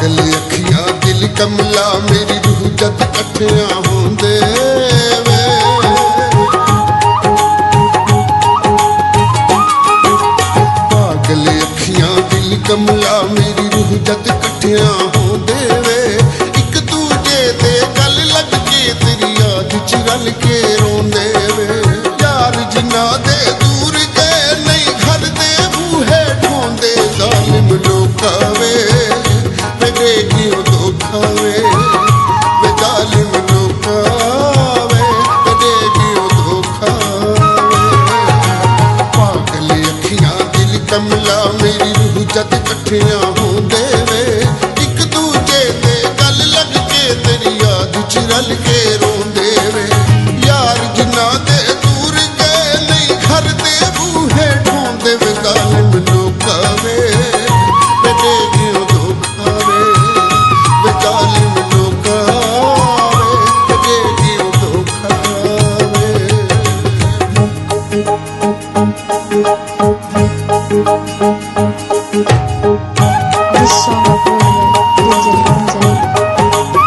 पागल अखियां दिल कमला मेरी रूह जद कट्ठियां होंदे वे। पागल अखियां दिल कमला मेरी रूह जद कट्ठियां होंदे वे। एक दूजे दे गल लग के तेरी याद च रल के रोंदे वे। यार जिन्ना दे दूर गए नहीं घर दे बूहे ढोंदे जालिम लोका वे दे क्यों धोखा वे जालिम लोका वे दे क्यों धोखा वे। पागल अखियां दिल कमला मेरी रूह जद कट्ठियां होंदे वे। एक दूजे दे गल लग के तेरी याद च रल के रोंदे वे। यार जिन्ना दे दूर गए नहीं घर दे बूहे ढोंदे वे जालिम लोका वे दे क्यों धोखा वे जालिम लोका वे दे क्यों धोखा वे। This song uploaded DJ Ranjan.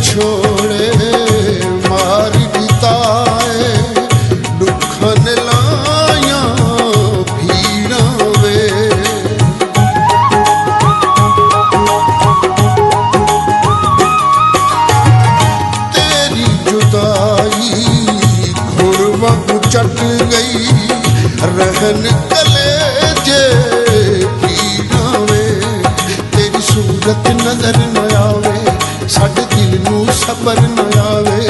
छोड़े मार बिताए दुखन लाया भीड़ा वे। तेरी जुदाई घुरवा चट गई रहन कलेजे भीड़ा वे। तेरी सूरत नजर न आवे साडे दिल नू सबर न आवे